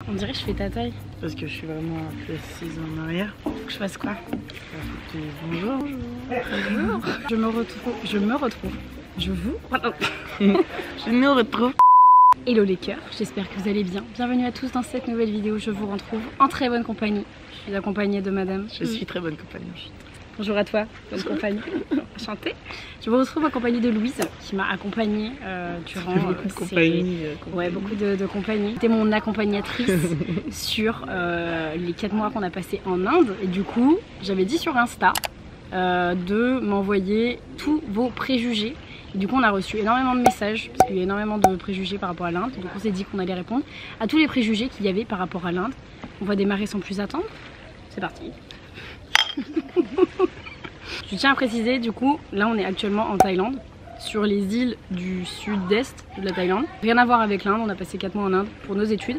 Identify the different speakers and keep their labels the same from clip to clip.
Speaker 1: On dirait que je fais ta taille.
Speaker 2: Parce que je suis vraiment un peu assise en arrière.
Speaker 1: Faut que je fasse quoi?
Speaker 2: Bonjour.
Speaker 1: Bonjour. Je me retrouve. Je nous retrouve. Hello les cœurs, j'espère que vous allez bien. Bienvenue à tous dans cette nouvelle vidéo. Je vous retrouve en très bonne compagnie. Je suis accompagnée de madame.
Speaker 2: Je suis très bonne compagnie.
Speaker 1: Bonjour à toi, bonne compagnie. Enchantée. Je vous retrouve en compagnie de Louise qui m'a accompagnée durant
Speaker 2: beaucoup de compagnie.
Speaker 1: Ouais, beaucoup de compagnie. C'était mon accompagnatrice sur les 4 mois qu'on a passé en Inde. Et du coup, j'avais dit sur Insta de m'envoyer tous vos préjugés. Et du coup, on a reçu énormément de messages parce qu'il y a énormément de préjugés par rapport à l'Inde. Donc on s'est dit qu'on allait répondre à tous les préjugés qu'il y avait par rapport à l'Inde. On va démarrer sans plus attendre. C'est parti. Je tiens à préciser, du coup, là on est actuellement en Thaïlande, sur les îles du sud-est de la Thaïlande. Rien à voir avec l'Inde, on a passé 4 mois en Inde pour nos études.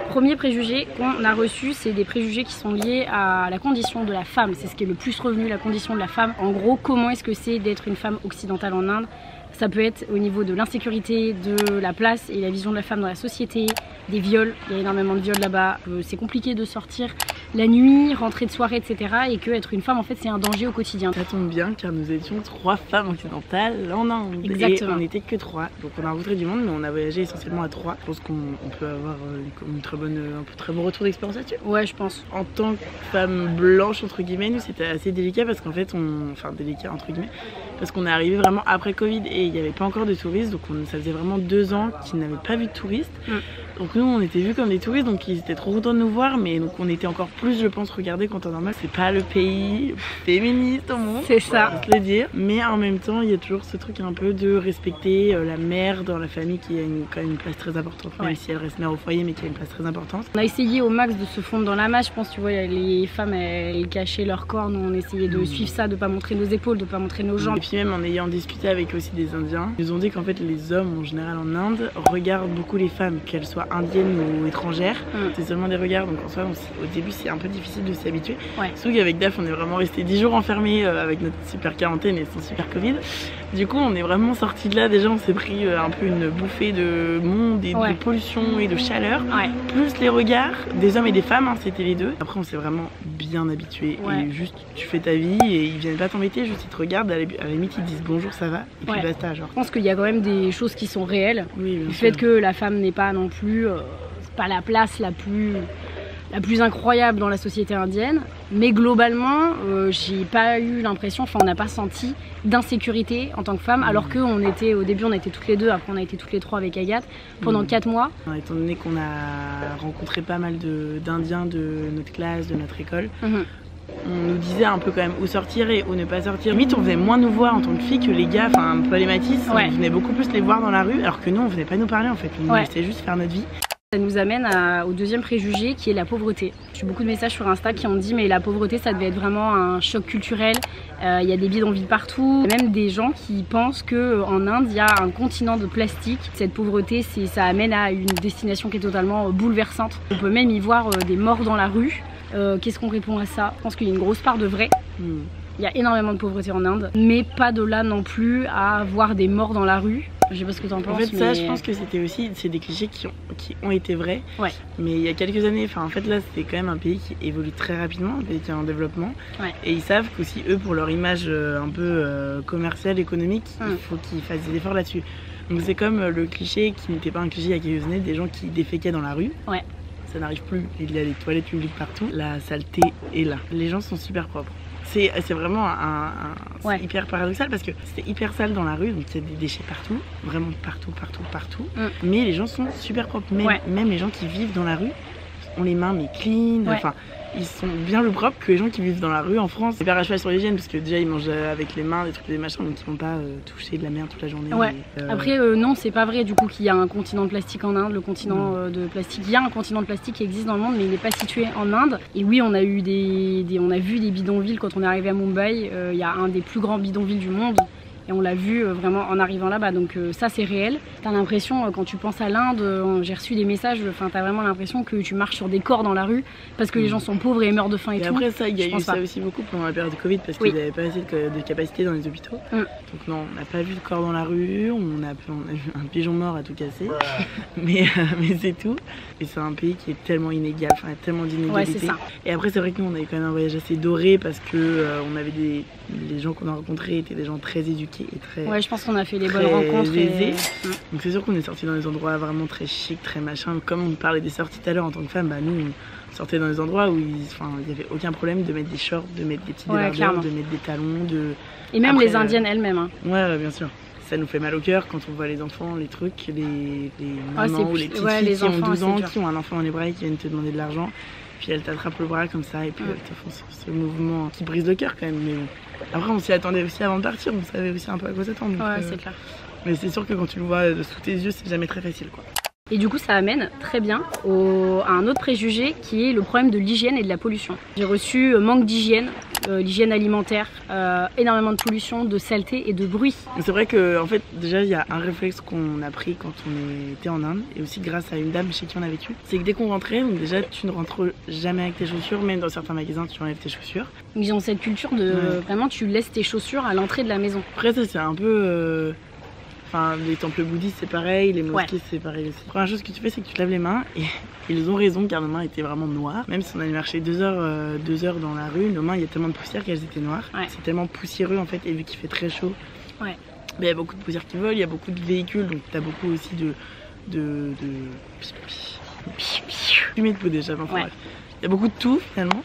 Speaker 1: Premier préjugé qu'on a reçu, c'est des préjugés qui sont liés à la condition de la femme. C'est ce qui est le plus revenu, la condition de la femme. En gros, comment est-ce que c'est d'être une femme occidentale en Inde? Ça peut être au niveau de l'insécurité, de la place et la vision de la femme dans la société, des viols, il y a énormément de viols là-bas, c'est compliqué de sortir la nuit, rentrer de soirée, etc. Et que être une femme, en fait, c'est un danger au quotidien.
Speaker 2: Ça tombe bien car nous étions 3 femmes occidentales en Inde.
Speaker 1: Exactement.
Speaker 2: Et on n'était que 3. Donc on a rencontré du monde, mais on a voyagé essentiellement à 3. Je pense qu'on peut avoir un très bon retour d'expérience là-dessus.
Speaker 1: Ouais, je pense.
Speaker 2: En tant que femme blanche, entre guillemets, nous c'était assez délicat parce qu'en fait, enfin délicat entre guillemets, parce qu'on est arrivé vraiment après Covid et il n'y avait pas encore de touristes. Donc ça faisait vraiment 2 ans qu'ils n'avaient pas vu de touristes. Donc nous on était vus comme des touristes, donc ils étaient trop contents de nous voir, mais donc on était encore plus, je pense, regardés qu'en temps normal. C'est pas le pays féministe au monde,
Speaker 1: c'est ça,
Speaker 2: on se le dire. Mais en même temps, il y a toujours ce truc un peu de respecter la mère dans la famille qui a quand même une place très importante, même si elle reste mère au foyer, mais qui a une place très importante.
Speaker 1: On a essayé au max de se fondre dans la masse, je pense, tu vois, les femmes elles cachaient leur corps, nous on essayait de suivre ça, de pas montrer nos épaules, de pas montrer nos jambes.
Speaker 2: Et puis même en ayant discuté avec aussi des Indiens, ils nous ont dit qu'en fait les hommes en général en Inde regardent beaucoup les femmes, qu'elles soient indiennes ou étrangères. C'est seulement des regards, donc en soi au début c'est un peu difficile de s'habituer. Surtout qu'avec Daph on est vraiment resté 10 jours enfermés avec notre super quarantaine et son super Covid. Du coup on est vraiment sortis de là, déjà on s'est pris un peu une bouffée de monde et de pollution et de chaleur, plus les regards des hommes et des femmes, c'était les deux. Après on s'est vraiment bien habitué et juste tu fais ta vie et ils viennent pas t'embêter, juste ils te regardent, à la limite ils disent bonjour ça va et puis basta genre.
Speaker 1: Je pense qu'il y a quand même des choses qui sont réelles. Le fait que la femme n'est pas non plus pas la place la plus incroyable dans la société indienne, mais globalement j'ai pas eu l'impression, enfin on n'a pas senti d'insécurité en tant que femme, alors qu'au début on était toutes les deux, après on a été toutes les 3 avec Agathe pendant 4 mois.
Speaker 2: Étant donné qu'on a rencontré pas mal d'Indiens de notre classe, de notre école, on nous disait un peu quand même où sortir et où ne pas sortir. Limite on venait moins nous voir en tant que filles que les gars, enfin Paul et Mathis, on venait beaucoup plus les voir dans la rue, alors que nous on venait pas nous parler en fait, on laissait juste faire notre vie.
Speaker 1: Ça nous amène au deuxième préjugé qui est la pauvreté. J'ai eu beaucoup de messages sur Insta qui ont dit mais la pauvreté ça devait être vraiment un choc culturel, il y a des bidonvilles partout, il y a même des gens qui pensent qu'en Inde il y a un continent de plastique. Cette pauvreté ça amène à une destination qui est totalement bouleversante. On peut même y voir des morts dans la rue. Qu'est-ce qu'on répond à ça? Je pense qu'il y a une grosse part de vrai. Il y a énormément de pauvreté en Inde, mais pas de là non plus à voir des morts dans la rue. Je sais pas ce que t'en penses.
Speaker 2: En fait, ça, je pense que c'est des clichés qui ont été vrais. Mais il y a quelques années, en fait, là, c'était quand même un pays qui évolue très rapidement, un pays qui est en développement. Et ils savent qu'aussi, eux, pour leur image un peu commerciale, économique, il faut qu'ils fassent des efforts là-dessus. Donc, c'est comme le cliché qui n'était pas un cliché il y a quelques années, des gens qui déféquaient dans la rue. Ça n'arrive plus. Il y a des toilettes publiques partout. La saleté est là. Les gens sont super propres. C'est vraiment hyper paradoxal parce que c'était hyper sale dans la rue, donc il y a des déchets partout, vraiment partout. Mais les gens sont super propres, même les gens qui vivent dans la rue ont les mains mais clean, enfin ils sont bien plus propres que les gens qui vivent dans la rue en France. C'est hyper à cheval sur l'hygiène parce que déjà ils mangent avec les mains des trucs des machins, donc ils vont pas toucher de la merde toute la journée.
Speaker 1: Après non, c'est pas vrai du coup qu'il y a un continent de plastique en Inde. Le continent de plastique, il y a un continent de plastique qui existe dans le monde mais il n'est pas situé en Inde. Et oui, on a eu on a vu des bidonvilles quand on est arrivé à Mumbai. Il y a un des plus grands bidonvilles du monde Et on l'a vu vraiment en arrivant là-bas, donc ça c'est réel. T'as l'impression, quand tu penses à l'Inde, j'ai reçu des messages, t'as vraiment l'impression que tu marches sur des corps dans la rue parce que les gens sont pauvres et meurent de faim et tout.
Speaker 2: Après ça, il y a eu ça aussi beaucoup pendant la période de Covid parce qu'ils n'avaient pas assez de capacité dans les hôpitaux. Donc non, on n'a pas vu de corps dans la rue, on a vu un pigeon mort à tout casser, mais c'est tout. Et c'est un pays qui est tellement inégal, enfin il y a tellement d'inégalités. Et après c'est vrai que nous on avait quand même un voyage assez doré parce que on avait les gens qu'on a rencontrés étaient des gens très éduqués et très...
Speaker 1: Ouais, je pense qu'on a fait les bonnes rencontres.
Speaker 2: Donc c'est sûr qu'on est sortis dans des endroits vraiment très chics, très machin. Comme on parlait des sorties tout à l'heure en tant que femme, bah nous on sortait dans des endroits où il n'y avait aucun problème de mettre des shorts, de mettre des petits débardeurs, de mettre des talons.
Speaker 1: Et même après, les indiennes elles-mêmes. Hein.
Speaker 2: Ouais, bien sûr. Ça nous fait mal au cœur quand on voit les enfants, les trucs, les mamans ou les petites filles qui ont 12 ans, qui ont un enfant dans les bras et qui viennent te demander de l'argent. Puis elles t'attrapent le bras comme ça et puis elles te font ce mouvement qui brise le cœur quand même. Mais après on s'y attendait aussi avant de partir, on savait aussi un peu à quoi s'attendre.
Speaker 1: Ouais, c'est clair.
Speaker 2: Mais c'est sûr que quand tu le vois sous tes yeux, c'est jamais très facile quoi.
Speaker 1: Et du coup ça amène très bien à un autre préjugé qui est le problème de l'hygiène et de la pollution. J'ai reçu manque d'hygiène, l'hygiène alimentaire, énormément de pollution, de saleté et de bruit.
Speaker 2: C'est vrai que en fait déjà il y a un réflexe qu'on a pris quand on était en Inde et aussi grâce à une dame chez qui on a vécu, c'est que dès qu'on rentrait, donc déjà tu ne rentres jamais avec tes chaussures, même dans certains magasins tu enlèves tes chaussures.
Speaker 1: Ils ont cette culture de vraiment tu laisses tes chaussures à l'entrée de la maison.
Speaker 2: Après ça c'est un peu... Enfin, les temples bouddhistes c'est pareil, les mosquées c'est pareil aussi. La première chose que tu fais c'est que tu te laves les mains et ils ont raison car nos mains étaient vraiment noires. Même si on allait marcher 2 heures dans la rue, nos mains il y a tellement de poussière qu'elles étaient noires. C'est tellement poussiéreux en fait et vu qu'il fait très chaud, mais il y a beaucoup de poussière qui vole, il y a beaucoup de véhicules donc t'as beaucoup aussi de fumée de peau déjà. Il y a beaucoup de tout finalement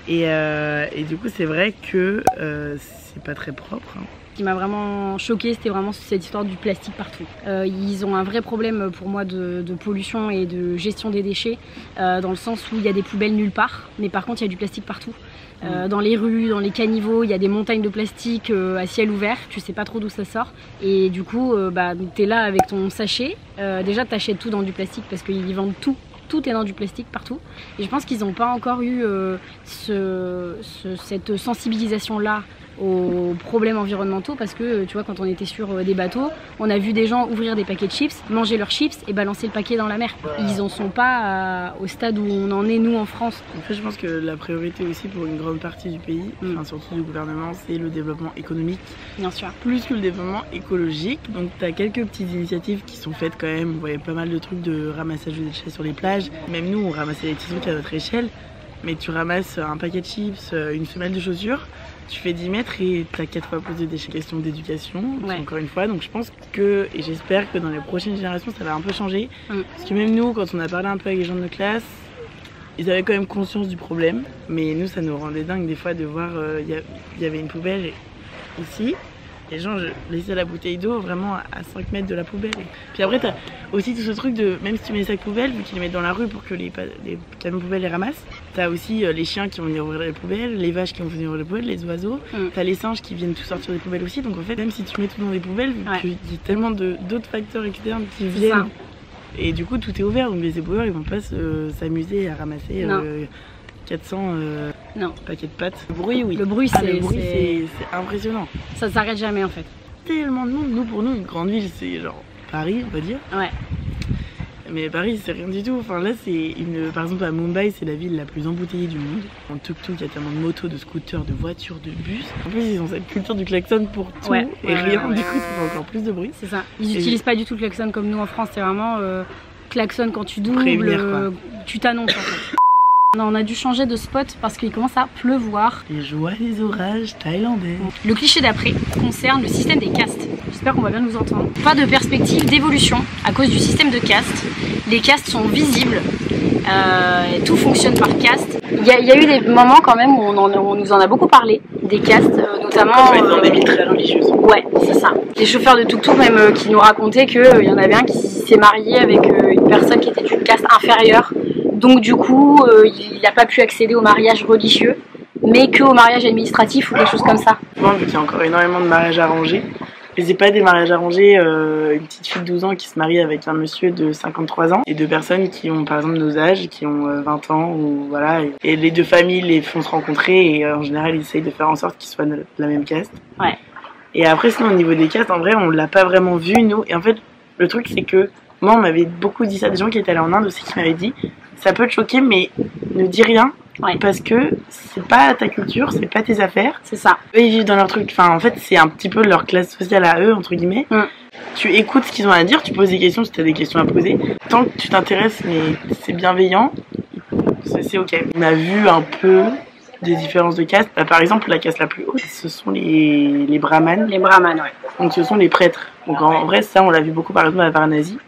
Speaker 2: et du coup c'est vrai que c'est pas très propre.
Speaker 1: Ce qui m'a vraiment choquée, c'était vraiment cette histoire du plastique partout. Ils ont un vrai problème pour moi de pollution et de gestion des déchets, dans le sens où il y a des poubelles nulle part, mais par contre il y a du plastique partout. Dans les rues, dans les caniveaux, il y a des montagnes de plastique à ciel ouvert, tu sais pas trop d'où ça sort. Et du coup, t'es là avec ton sachet, déjà t'achètes tout dans du plastique parce qu'ils vendent tout. Tout est dans du plastique partout et je pense qu'ils n'ont pas encore eu cette sensibilisation là aux problèmes environnementaux parce que tu vois quand on était sur des bateaux on a vu des gens ouvrir des paquets de chips, manger leurs chips et balancer le paquet dans la mer. Ils en sont pas au stade où on en est nous en France.
Speaker 2: En fait je pense que la priorité aussi pour une grande partie du pays, enfin surtout du gouvernement, c'est le développement économique.
Speaker 1: Bien sûr.
Speaker 2: Plus que le développement écologique. Donc tu as quelques petites initiatives qui sont faites quand même. On voyait pas mal de trucs de ramassage de déchets sur les plages. Même nous on ramassait des petits trucs à notre échelle. Mais tu ramasses un paquet de chips, une semelle de chaussures, tu fais 10 mètres et t'as 4 fois plus de déchets. Question d'éducation, encore une fois. Donc je pense que, et j'espère que dans les prochaines générations, ça va un peu changer. Parce que même nous, quand on a parlé un peu avec les gens de notre classe, ils avaient quand même conscience du problème. Mais nous, ça nous rendait dingue des fois de voir, il y avait une poubelle ici. Les gens laissaient la bouteille d'eau vraiment à 5 mètres de la poubelle. Puis après, t'as aussi tout ce truc de, même si tu mets les sacs poubelles, vu qu'ils les mettent dans la rue pour que les camions poubelles les ramassent, t'as aussi les chiens qui vont venir ouvrir les poubelles, les vaches qui vont venir ouvrir les poubelles, les oiseaux, t'as les singes qui viennent tout sortir des poubelles aussi. Donc en fait, même si tu mets tout dans des poubelles, il y a tellement d'autres facteurs externes qui viennent. Et du coup, tout est ouvert, donc les éboueurs, ils vont pas s'amuser à ramasser 400 paquets de pâtes. Le bruit, oui.
Speaker 1: Le bruit,
Speaker 2: c'est impressionnant.
Speaker 1: Ça s'arrête jamais en fait.
Speaker 2: Tellement de monde. Pour nous, une grande ville, c'est genre Paris, on va dire. Mais Paris, c'est rien du tout. Enfin là, par exemple à Mumbai, c'est la ville la plus embouteillée du monde. En tuk-tuk, il y a tellement de motos, de scooters, de voitures, de bus. En plus, ils ont cette culture du klaxon pour tout et rien. Du coup, ça fait encore plus de bruit.
Speaker 1: C'est ça. Ils n'utilisent pas du tout le klaxon comme nous en France. C'est vraiment klaxon quand tu doubles, tu t'annonces en fait. On a dû changer de spot parce qu'il commence à pleuvoir.
Speaker 2: Les joies des orages thaïlandais.
Speaker 1: Le cliché d'après concerne le système des castes. J'espère qu'on va bien nous entendre. Pas de perspective d'évolution à cause du système de castes. Les castes sont visibles. Tout fonctionne par caste. Il y a eu des moments quand même où on nous en a beaucoup parlé. Des castes, notamment...
Speaker 2: dans des villes très religieuses.
Speaker 1: Ouais, c'est ça. Les chauffeurs de tuk-tuk même qui nous racontaient qu'il y en avait un qui s'est marié avec une personne qui était d'une caste inférieure. Donc du coup, il n'a pas pu accéder au mariage religieux, mais qu'au mariage administratif ou quelque chose comme ça.
Speaker 2: Vu qu'il y a encore énormément de mariages arrangés, mais c'est pas des mariages arrangés, une petite fille de 12 ans qui se marie avec un monsieur de 53 ans, et 2 personnes qui ont par exemple nos âges, qui ont 20 ans, ou voilà, et les 2 familles les font se rencontrer, et en général ils essayent de faire en sorte qu'ils soient de la même caste. Et après, sinon, au niveau des castes, en vrai, on l'a pas vraiment vu, nous. Et en fait, le truc, c'est que moi, on m'avait beaucoup dit ça, des gens qui étaient allés en Inde aussi, qui m'avaient dit ça peut te choquer, mais ne dis rien. Parce que c'est pas ta culture, c'est pas tes affaires.
Speaker 1: C'est ça.
Speaker 2: Eux, ils vivent dans leur truc. Enfin, en fait, c'est un petit peu leur classe sociale à eux, entre guillemets. Tu écoutes ce qu'ils ont à dire, tu poses des questions si tu as des questions à poser. Tant que tu t'intéresses, mais c'est bienveillant, c'est ok. On a vu un peu des différences de caste. Par exemple, la caste la plus haute, ce sont les brahmanes.
Speaker 1: Les brahmanes, ouais.
Speaker 2: Donc, ce sont les prêtres. Donc, en vrai, ça, on l'a vu beaucoup, par exemple, à Varanasi.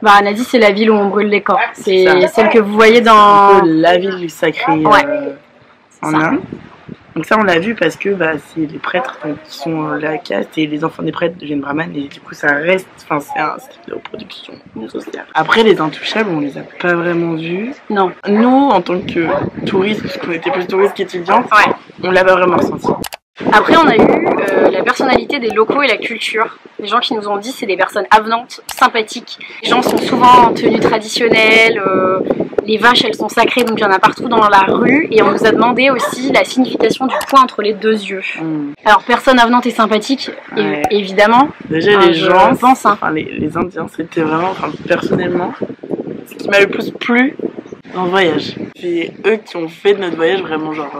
Speaker 1: Varanasi, c'est la ville où on brûle les corps. C'est celle que vous voyez dans...
Speaker 2: Un peu la ville sacrée en Inde. Donc ça, on l'a vu parce que c'est les prêtres qui sont la caste et les enfants des prêtres deviennent brahmanes et du coup, ça reste... Enfin, c'est un style de reproduction sociale. Après, les intouchables, on les a pas vraiment vus.
Speaker 1: Non.
Speaker 2: Nous, en tant que touristes, parce qu'on était plus touristes qu'étudiantes, on l'a pas vraiment ressenti.
Speaker 1: Après, on a eu la personnalité des locaux et la culture. Les gens qui nous ont dit c'est des personnes avenantes, sympathiques. Les gens sont souvent en tenue traditionnelle. Les vaches, elles sont sacrées, donc il y en a partout dans la rue. Et on nous a demandé aussi la signification du point entre les deux yeux. Alors, personne avenante et sympathique, évidemment.
Speaker 2: Déjà, les gens, enfin, les Indiens, c'était vraiment, personnellement, ce qui m'a le plus plu dans le voyage. C'est eux qui ont fait de notre voyage vraiment genre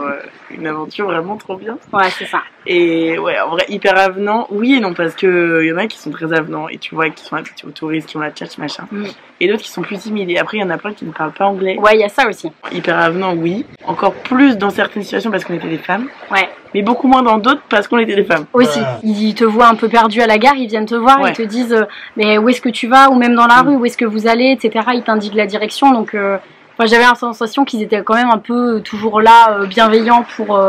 Speaker 2: une aventure vraiment trop bien.
Speaker 1: Ouais, c'est ça.
Speaker 2: Et ouais, en vrai, hyper avenant. Oui et non, parce que y en a qui sont très avenants et tu vois, qui sont habitués aux touristes, qui ont la tchatch, machin. Et d'autres qui sont plus timides. Et après, il y en a plein qui ne parlent pas anglais.
Speaker 1: Ouais, il y a ça aussi.
Speaker 2: Hyper avenant, oui. Encore plus dans certaines situations parce qu'on était des femmes.
Speaker 1: Ouais.
Speaker 2: Mais beaucoup moins dans d'autres parce qu'on était des femmes.
Speaker 1: Aussi. Ils te voient un peu perdu à la gare, ils viennent te voir, ils te disent mais où est-ce que tu vas, ou même dans la rue, où est-ce que vous allez, etc. Ils t'indiquent la direction, donc... Enfin, j'avais la sensation qu'ils étaient quand même un peu toujours là, bienveillants pour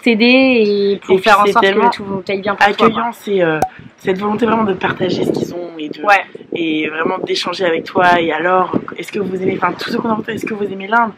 Speaker 1: t'aider et pour faire en sorte que tout aille bien pour toi.
Speaker 2: Accueillant, c'est cette volonté vraiment de partager ce qu'ils ont et vraiment d'échanger avec toi. Et alors, est-ce que vous aimez, enfin tout ce qu'on a fait, est-ce que vous aimez l'Inde?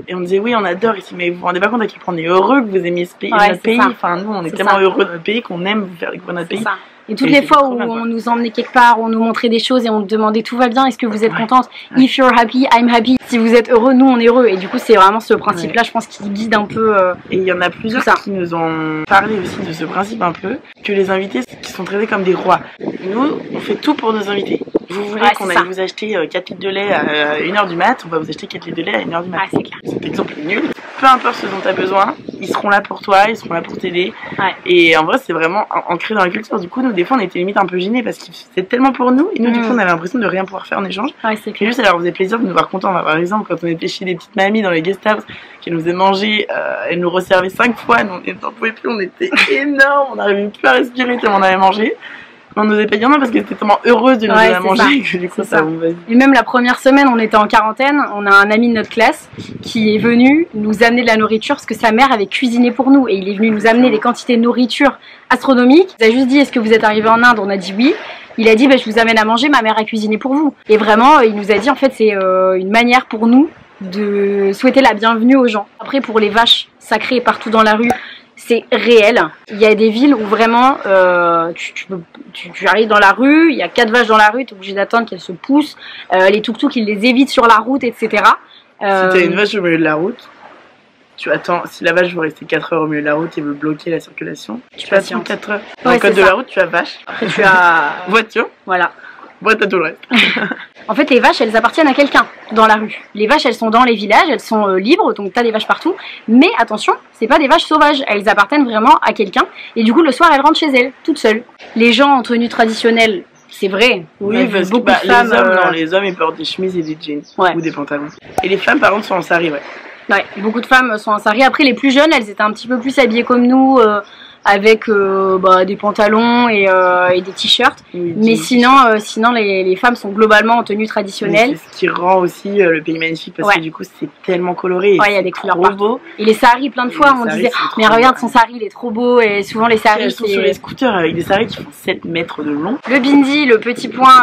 Speaker 2: Et on disait oui, on adore ici, mais vous vous rendez pas compte à quel point on est heureux que vous aimiez ce pays, notre pays. Enfin, nous, on est tellement heureux de notre pays qu'on aime vous faire découvrir notre pays.
Speaker 1: Et toutes les fois où on nous emmenait quelque part, on nous montrait des choses et on nous demandait tout va bien, est-ce que vous êtes contente? If you're happy, I'm happy. Si vous êtes heureux, nous on est heureux. Et du coup, c'est vraiment ce principe-là, je pense, qui guide un peu.
Speaker 2: Et il y en a plusieurs qui nous ont parlé aussi de ce principe un peu, que les invités qui sont traités comme des rois. Nous, on fait tout pour nos invités. Vous voulez qu'on aille vous acheter 4 litres de lait à 1h du mat, on va vous acheter 4 litres de lait à 1h du mat.
Speaker 1: C'est clair.
Speaker 2: Cet exemple est nul. Peu importe ce dont tu as besoin, ils seront là pour toi, ils seront là pour t'aider. Et en vrai, c'est vraiment ancré dans la culture. Du coup, nous, des fois, on était limite un peu gênés parce que c'était tellement pour nous. Et nous, du coup, on avait l'impression de rien pouvoir faire en échange.
Speaker 1: C'est clair.
Speaker 2: Et juste, ça leur faisait plaisir de nous voir contents. Par exemple, quand on était chez des petites mamies dans les guest house qui nous faisaient manger, elles nous resservaient 5 fois. Nous, on n'en pouvait plus, on était énormes, on n'arrivait plus à respirer tellement on avait mangé. On n'osait pas dire non parce que c'était tellement heureuse de nous donner à manger que du coup ça vous va.
Speaker 1: Et même la première semaine, on était en quarantaine, on a un ami de notre classe qui est venu nous amener de la nourriture parce que sa mère avait cuisiné pour nous et il est venu nous amener des quantités de nourriture astronomiques. Il a juste dit est-ce que vous êtes arrivé en Inde? On a dit oui. Il a dit je vous amène à manger, ma mère a cuisiné pour vous. Et vraiment, il nous a dit en fait c'est une manière pour nous de souhaiter la bienvenue aux gens. Après pour les vaches sacrées partout dans la rue, c'est réel. Il y a des villes où vraiment tu arrives dans la rue, il y a 4 vaches dans la rue, tu es obligé d'attendre qu'elles se poussent. Les tuk-tuk, ils les évitent sur la route, etc.
Speaker 2: Si tu as une vache au milieu de la route, tu attends. Si la vache veut rester 4 heures au milieu de la route et veut bloquer la circulation, tu attends 4 heures. Dans le code de la route, tu as vache.
Speaker 1: Après, tu as
Speaker 2: voiture.
Speaker 1: Voilà.
Speaker 2: Boîte à tout le reste.
Speaker 1: En fait, les vaches, elles appartiennent à quelqu'un dans la rue. Les vaches, elles sont dans les villages, elles sont libres, donc t'as des vaches partout. Mais attention, c'est pas des vaches sauvages, elles appartiennent vraiment à quelqu'un. Et du coup, le soir, elles rentrent chez elles, toutes seules. Les gens en tenue traditionnelle, c'est vrai.
Speaker 2: Oui, parce que de femmes, les hommes, ils portent des chemises et des jeans ou des pantalons. Et les femmes, par contre, sont en sari,
Speaker 1: Ouais, beaucoup de femmes sont en sari. Après, les plus jeunes, elles étaient un petit peu plus habillées comme nous. Avec des pantalons et des t-shirts. Mais sinon les femmes sont globalement en tenue traditionnelle.
Speaker 2: C'est ce qui rend aussi le pays magnifique parce que du coup c'est tellement coloré.
Speaker 1: Il y a des couleurs partout. Et les saris, plein de fois on disait mais regarde son sari, il est trop beau. Et souvent les saris
Speaker 2: elles sont sur les scooters avec des saris qui font 7 mètres de long.
Speaker 1: Le bindi, le petit point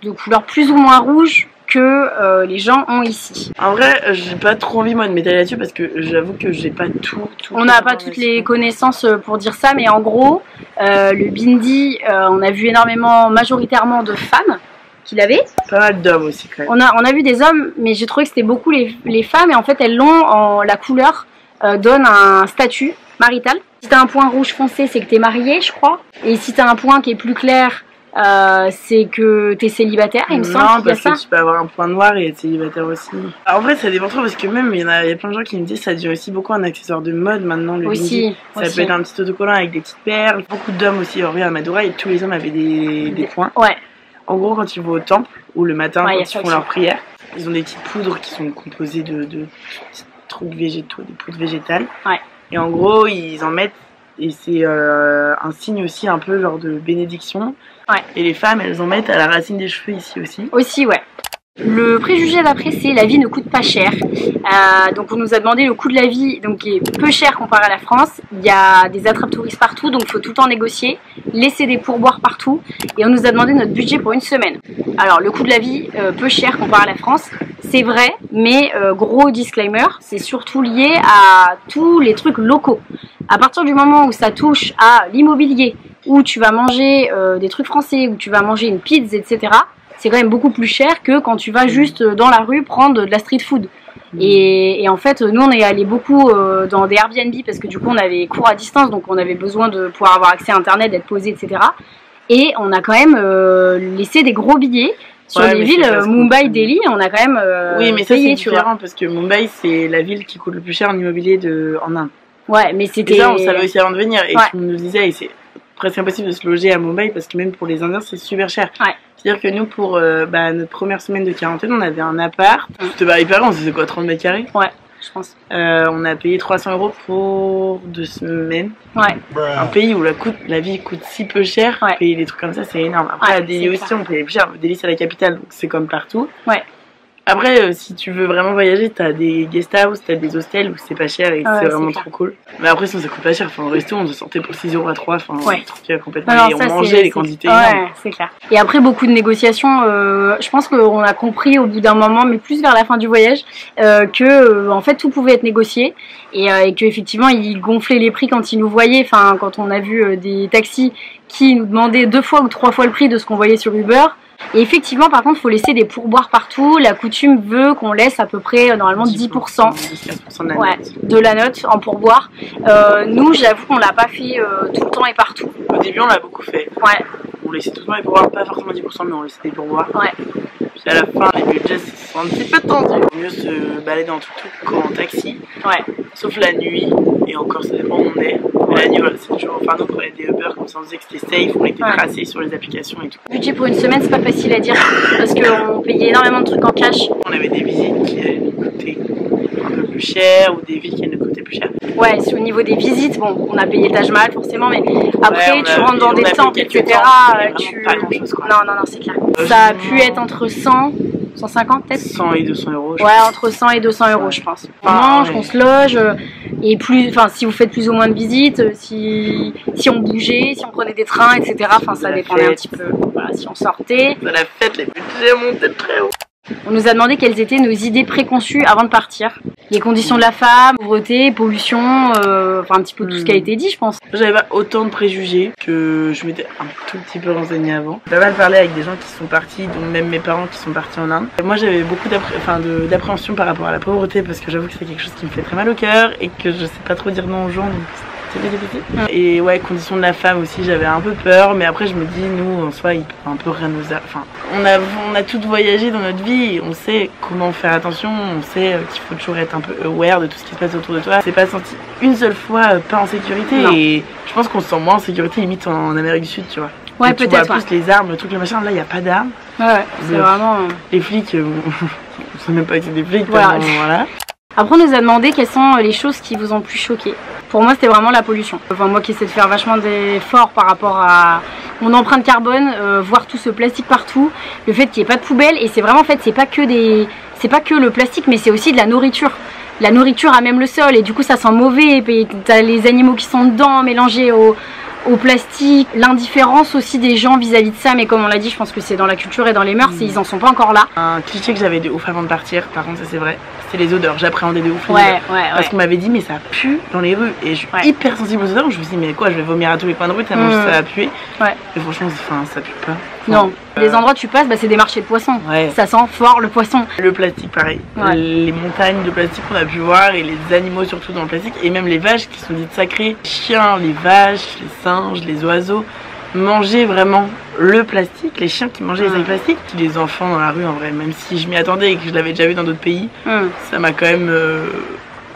Speaker 1: de couleur plus ou moins rouge que les gens ont ici.
Speaker 2: En vrai, j'ai pas trop envie moi de m'étaler là-dessus parce que j'avoue que j'ai pas tout.
Speaker 1: On n'a pas toutes les connaissances pour dire ça, mais en gros, le bindi, on a vu majoritairement de femmes qui l'avaient.
Speaker 2: Pas mal d'hommes aussi quand même.
Speaker 1: On a vu des hommes, mais j'ai trouvé que c'était beaucoup les femmes et en fait elles l'ont en la couleur donne un statut marital. Si t'as un point rouge foncé, c'est que t'es marié, je crois. Et si t'as un point qui est plus clair, c'est que t'es célibataire, il me semble.
Speaker 2: Non, parce que tu peux avoir un point noir et être célibataire aussi. Alors, en vrai, ça dépend trop parce que même il y a plein de gens qui me disent que ça devient aussi beaucoup un accessoire de mode maintenant. Le bindi. Ça peut être un petit autocollant avec des petites perles. Beaucoup d'hommes aussi. Regarde Madura et tous les hommes avaient des points.
Speaker 1: Ouais.
Speaker 2: En gros, quand ils vont au temple ou le matin quand ils font leur prière, ils ont des petites poudres qui sont composées de petits trucs végétaux, des poudres végétales.
Speaker 1: Ouais.
Speaker 2: Et en gros, ils en mettent et c'est un signe aussi un peu genre de bénédiction.
Speaker 1: Ouais.
Speaker 2: Et les femmes, elles en mettent à la racine des cheveux ici aussi.
Speaker 1: Aussi, ouais. Le préjugé d'après, c'est la vie ne coûte pas cher. Donc on nous a demandé le coût de la vie, donc qui est peu cher comparé à la France. Il y a des attrapes touristes partout, donc il faut tout le temps négocier, laisser des pourboires partout. Et on nous a demandé notre budget pour une semaine. Alors le coût de la vie, peu cher comparé à la France, c'est vrai, mais gros disclaimer, c'est surtout lié à tous les trucs locaux. À partir du moment où ça touche à l'immobilier, où tu vas manger des trucs français, où tu vas manger une pizza, etc., c'est quand même beaucoup plus cher que quand tu vas juste dans la rue prendre de la street food. Et en fait, nous on est allé beaucoup dans des Airbnb parce que du coup on avait cours à distance, donc on avait besoin de pouvoir avoir accès à internet, d'être posé, etc. Et on a quand même laissé des gros billets sur les villes Mumbai, Delhi, on a quand même
Speaker 2: oui, mais payé, ça c'est différent parce que Mumbai c'est la ville qui coûte le plus cher en immobilier en Inde.
Speaker 1: Ouais, mais c'était...
Speaker 2: Et ça on savait aussi avant de venir, et on nous disait, et c'est presque impossible de se loger à Mumbai parce que même pour les Indiens c'est super cher.
Speaker 1: Ouais.
Speaker 2: C'est-à-dire que nous, pour notre première semaine de quarantaine, on avait un appart. C'était hyper grand, c'était quoi, 30 mètres carrés?
Speaker 1: Ouais, je pense.
Speaker 2: On a payé 300 € pour 2 semaines.
Speaker 1: Ouais.
Speaker 2: Un pays où la vie coûte si peu cher, payer des trucs comme ça, c'est énorme. Après, à Delhi aussi, on payait plus cher. Delhi, c'est la capitale, donc c'est comme partout.
Speaker 1: Ouais.
Speaker 2: Après, si tu veux vraiment voyager, t'as des guest house, t'as des hostels où c'est pas cher et c'est vraiment trop cool. Mais après, sinon ça coûte pas cher. Enfin, au resto, on se sortait pour 6 € à 3. Enfin, complètement.
Speaker 1: Alors,
Speaker 2: et on mangeait les quantités.
Speaker 1: Ouais, c'est clair. Et après, beaucoup de négociations. Je pense qu'on a compris au bout d'un moment, mais plus vers la fin du voyage, que en fait tout pouvait être négocié et qu'effectivement ils gonflaient les prix quand ils nous voyaient. Enfin, quand on a vu des taxis qui nous demandaient 2 fois ou 3 fois le prix de ce qu'on voyait sur Uber. Et effectivement, par contre, il faut laisser des pourboires partout. La coutume veut qu'on laisse à peu près, normalement, 10% de la note en pourboire. Nous, j'avoue qu'on l'a pas fait tout le temps et partout.
Speaker 2: Au début, on l'a beaucoup fait.
Speaker 1: Ouais.
Speaker 2: On laissait tout le temps les pourboires, pas forcément 10%, mais on laissait des pourboires.
Speaker 1: Ouais.
Speaker 2: Puis à la fin, les budgets sont un petit peu tendus. Il vaut mieux se balader en tuk-tuk qu'en taxi.
Speaker 1: Ouais.
Speaker 2: Sauf la nuit, et encore, ça dépend où on est. Mais la nuit, voilà, c'est toujours. Enfin, nous, on prenait des Uber, comme ça, on disait que c'était safe, on était tracés sur les applications et tout.
Speaker 1: Budget pour une semaine, c'est pas facile à dire, parce qu'on payait énormément de trucs en cash.
Speaker 2: On avait des visites qui nous coûtaient un peu plus cher, ou des villes qui nous coûtaient plus cher.
Speaker 1: Ouais, au niveau des visites, bon, on a payé le Taj Mahal forcément, mais après, tu rentres dans des temples, etc.
Speaker 2: Pas grand chose, quoi.
Speaker 1: Non, c'est clair. Ça a pu être entre 100. 150 peut-être
Speaker 2: 100 et 200 €.
Speaker 1: Ouais, entre 100 et 200 €, je pense. On mange, on se loge, et plus, enfin, si vous faites plus ou moins de visites, si on bougeait, si on prenait des trains, etc. Enfin, ça dépendait un petit peu. Voilà, si on sortait.
Speaker 2: De la fête, les budgets montaient très haut.
Speaker 1: On nous a demandé quelles étaient nos idées préconçues avant de partir. Les conditions de la femme, pauvreté, pollution, enfin un petit peu tout ce qui a été dit, je pense.
Speaker 2: J'avais pas autant de préjugés que je m'étais un tout petit peu renseignée avant. J'ai pas mal parlé avec des gens qui sont partis, dont même mes parents qui sont partis en Inde. Et moi j'avais beaucoup d'appréhension par rapport à la pauvreté parce que j'avoue que c'est quelque chose qui me fait très mal au cœur et que je sais pas trop dire non aux gens. Donc et ouais, conditions de la femme aussi, j'avais un peu peur, mais après je me dis, nous en soi, il peut un peu rien nous enfin, on a tout voyagé dans notre vie, on sait comment faire attention, on sait qu'il faut toujours être un peu aware de tout ce qui se passe autour de toi. C'est pas senti une seule fois pas en sécurité, et je pense qu'on se sent moins en sécurité limite en Amérique du Sud, tu vois.
Speaker 1: Ouais, peut-être.
Speaker 2: Tu vois plus les armes, le truc, le machin, là il y a pas d'armes.
Speaker 1: Ouais, c'est vraiment.
Speaker 2: Les flics, on sait même pas que c'est des flics, voilà.
Speaker 1: Après, on nous a demandé quelles sont les choses qui vous ont plus choqué. Pour moi, c'était vraiment la pollution. Enfin, moi qui essaie de faire vachement d'efforts par rapport à mon empreinte carbone, voir tout ce plastique partout, le fait qu'il n'y ait pas de poubelle, et c'est vraiment, en fait, c'est pas que le plastique, mais c'est aussi de la nourriture. La nourriture a même le sol, et du coup, ça sent mauvais, et t'as les animaux qui sont dedans, mélangés au plastique, l'indifférence aussi des gens vis-à-vis de ça, mais comme on l'a dit, je pense que c'est dans la culture et dans les mœurs, et ils en sont pas encore là. Un
Speaker 2: cliché que j'avais de ouf avant de partir, par contre ça c'est vrai, c'est les odeurs, j'appréhendais de ouf les
Speaker 1: odeurs.
Speaker 2: Parce qu'on m'avait dit mais ça pue dans les rues, et je suis hyper sensible aux odeurs, je me suis dit mais quoi, je vais vomir à tous les coins de rue tellement ça a pué. Et franchement ça pue pas.
Speaker 1: Non, les endroits où tu passes, c'est des marchés de poissons.
Speaker 2: Ouais.
Speaker 1: Ça sent fort le poisson.
Speaker 2: Le plastique, pareil. Ouais. Les montagnes de plastique qu'on a pu voir et les animaux surtout dans le plastique. Et même les vaches qui sont dites sacrées. Les chiens, les vaches, les singes, les oiseaux. Manger vraiment le plastique. Les chiens qui mangeaient les sacs plastiques. Les enfants dans la rue en vrai. Même si je m'y attendais et que je l'avais déjà vu dans d'autres pays. Ça m'a quand même...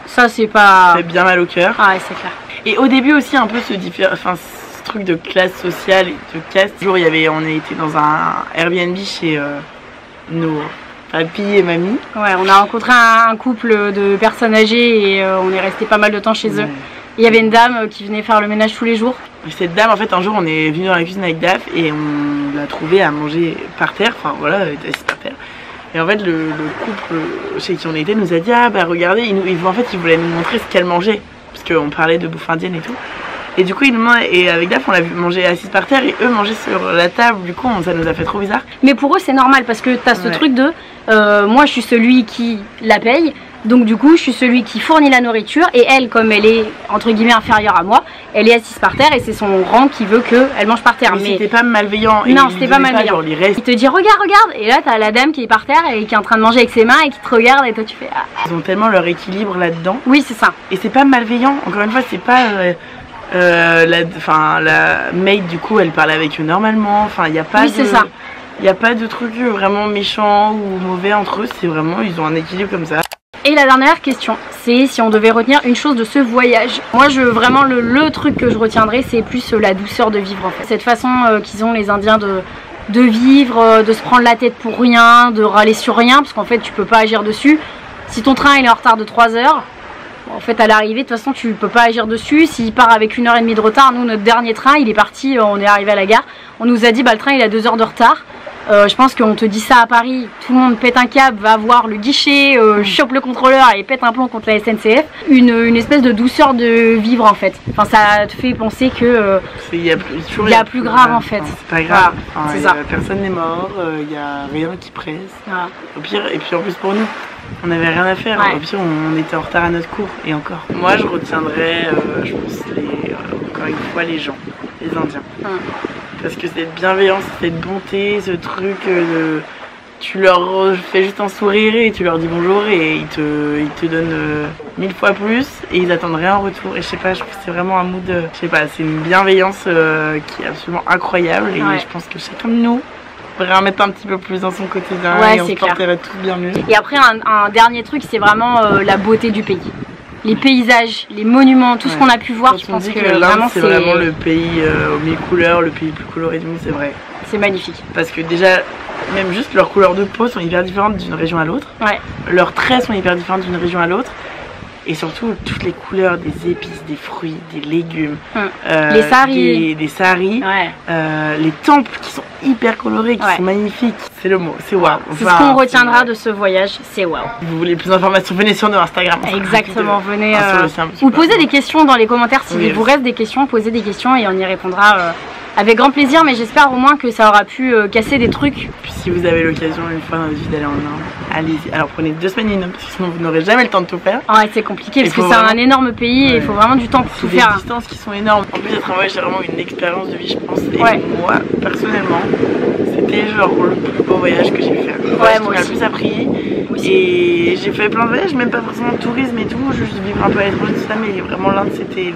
Speaker 1: Ça c'est pas...
Speaker 2: fait bien mal au cœur.
Speaker 1: Ah ouais, c'est clair.
Speaker 2: Et au début aussi un peu ce truc de classe sociale et de caste. Un jour, on était dans un Airbnb chez nos papy et mamie.
Speaker 1: Ouais, on a rencontré un couple de personnes âgées et on est resté pas mal de temps chez eux. Il y avait une dame qui venait faire le ménage tous les jours.
Speaker 2: Et cette dame, en fait, un jour, on est venu dans la cuisine avec Daph et on l'a trouvée à manger par terre. Enfin voilà, elle était assise par terre. Et en fait, le couple chez qui on était nous a dit ah bah regardez, en fait, ils voulaient nous montrer ce qu'elle mangeait parce qu'on parlait de bouffe indienne et tout. Et du coup, et avec Daph, on l'a vu manger assise par terre et eux manger sur la table. Du coup, ça nous a fait trop bizarre.
Speaker 1: Mais pour eux, c'est normal parce que t'as ce truc de moi, je suis celui qui la paye. Donc du coup, je suis celui qui fournit la nourriture et elle, comme elle est entre guillemets inférieure à moi, elle est assise par terre et c'est son rang qui veut qu'elle mange par terre.
Speaker 2: Mais c'était pas malveillant.
Speaker 1: Non, c'était pas malveillant. Il te dit regarde, regarde, et là t'as la dame qui est par terre et qui est en train de manger avec ses mains et qui te regarde et toi tu fais ah.
Speaker 2: Ils ont tellement leur équilibre là-dedans.
Speaker 1: Oui, c'est ça.
Speaker 2: Et c'est pas malveillant. Encore une fois, c'est pas la maid du coup, elle parle avec eux normalement. Enfin, il y a pas. Oui, c'est ça. Il y a pas de trucs vraiment méchants ou mauvais entre eux. C'est vraiment, ils ont un équilibre comme ça.
Speaker 1: Et la dernière question, c'est si on devait retenir une chose de ce voyage. Moi, vraiment, le truc que je retiendrai, c'est plus la douceur de vivre en fait. Cette façon qu'ils ont les Indiens de vivre, de se prendre la tête pour rien, de râler sur rien, parce qu'en fait, tu peux pas agir dessus. Si ton train il est en retard de 3 heures, en fait, à l'arrivée, de toute façon, tu peux pas agir dessus. S'il part avec 1h30 de retard, nous, notre dernier train, il est parti, on est arrivé à la gare. On nous a dit, le train, il a 2 heures de retard. Je pense qu'on te dit ça à Paris, tout le monde pète un câble, va voir le guichet, chope le contrôleur et pète un plomb contre la SNCF. Une espèce de douceur de vivre en fait. Enfin, ça te fait penser que il y a plus grave en fait.
Speaker 2: C'est pas grave. Enfin, personne n'est mort, il n'y a rien qui presse.
Speaker 1: Voilà.
Speaker 2: Au pire, et puis en plus pour nous, on n'avait rien à faire. Au pire, on était en retard à notre cours et encore. Moi, je retiendrai, je pense, encore une fois, les gens, les Indiens. Parce que cette bienveillance, cette bonté, ce truc de... Tu leur fais juste un sourire et tu leur dis bonjour et ils te donnent 1000 fois plus et ils attendent rien en retour. Et je sais pas, je trouve que c'est vraiment un mood... je sais pas, c'est une bienveillance qui est absolument incroyable et je pense que chacun de nous devrait en mettre un petit peu plus dans son quotidien et on se porterait tous bien mieux.
Speaker 1: Et après, un dernier truc, c'est vraiment la beauté du pays. Les paysages, les monuments, tout ce qu'on a pu voir, je pense que vraiment
Speaker 2: c'est vraiment le pays aux 1000 couleurs, le pays le plus coloré du monde, c'est vrai.
Speaker 1: C'est magnifique.
Speaker 2: Parce que déjà, même juste leurs couleurs de peau sont hyper différentes d'une région à l'autre. Leurs traits sont hyper différents d'une région à l'autre. Et surtout, toutes les couleurs des épices, des fruits, des légumes,
Speaker 1: les saris,
Speaker 2: des saris, les temples qui sont hyper colorés, qui sont magnifiques. C'est le mot, c'est waouh.
Speaker 1: C'est ce qu'on retiendra de ce voyage, c'est waouh.
Speaker 2: Si vous voulez plus d'informations, venez sur nos Instagram.
Speaker 1: Exactement, venez ou posez des questions dans les commentaires. S'il vous reste des questions, posez des questions et on y répondra avec grand plaisir. Mais j'espère au moins que ça aura pu casser des trucs.
Speaker 2: Puis si vous avez l'occasion une fois dans votre vie d'aller en Inde, allez-y. Alors prenez 2 semaines minimum parce que sinon vous n'aurez jamais le temps de tout faire.
Speaker 1: Ouais, c'est compliqué parce que c'est un énorme pays et il faut vraiment du temps pour tout faire.
Speaker 2: Des distances qui sont énormes. En plus d'être un voyage, c'est vraiment une expérience de vie, je pense. Et moi, personnellement, c'était genre le plus beau voyage que j'ai fait.
Speaker 1: Ouais, moi aussi.
Speaker 2: Le plus appris. Et j'ai fait plein de voyages, même pas forcément de tourisme et tout, juste vivre un peu à l'étranger, tout ça, mais vraiment l'Inde c'était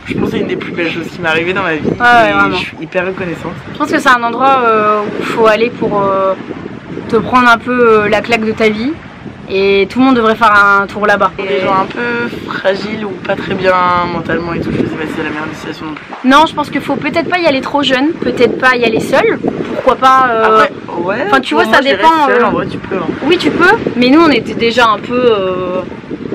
Speaker 2: je pense que c'est une des plus belles choses qui m'est arrivée dans ma vie. Et je suis hyper reconnaissante.
Speaker 1: Je pense que c'est un endroit où il faut aller pour te prendre un peu la claque de ta vie. Et tout le monde devrait faire un tour là-bas.
Speaker 2: Des gens un peu fragiles ou pas très bien mentalement et tout, je sais pas si c'est la meilleure destination non plus.
Speaker 1: Non, je pense qu'il faut peut-être pas y aller trop jeune, peut-être pas y aller seul. Pourquoi pas
Speaker 2: Après, ouais.
Speaker 1: Enfin, tu vois, ça dépend.
Speaker 2: Seul, en vrai, tu peux.
Speaker 1: Oui, tu peux, mais nous on était déjà un peu.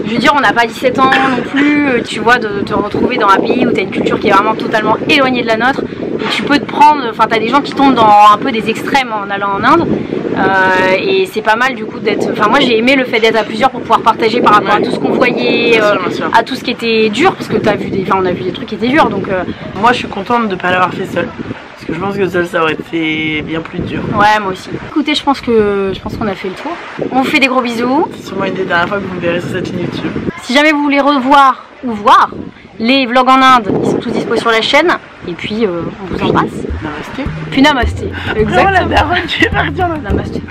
Speaker 1: Je veux dire, on n'a pas 17 ans non plus, tu vois, de te retrouver dans un pays où tu as une culture qui est vraiment totalement éloignée de la nôtre. Et tu peux te prendre, enfin, tu as des gens qui tombent dans un peu des extrêmes en allant en Inde. Et c'est pas mal du coup d'être. Enfin, moi j'ai aimé le fait d'être à plusieurs pour pouvoir partager par rapport à tout ce qu'on voyait, bien sûr. À tout ce qui était dur, parce que on a vu des trucs qui étaient durs. Donc,
Speaker 2: moi je suis contente de ne pas l'avoir fait seule. Parce que je pense que seul ça aurait été bien plus dur.
Speaker 1: Ouais, moi aussi. Écoutez, je pense qu'on a fait le tour. On vous fait des gros bisous.
Speaker 2: C'est sûrement une des dernières fois que vous me verrez sur cette chaîne YouTube.
Speaker 1: Si jamais vous voulez revoir ou voir les vlogs en Inde, ils sont tous dispo sur la chaîne. Et puis on vous embrasse.
Speaker 2: Namasté.
Speaker 1: Puis namasté.
Speaker 2: Exactement. La daronne, tu es partie en
Speaker 1: namasté.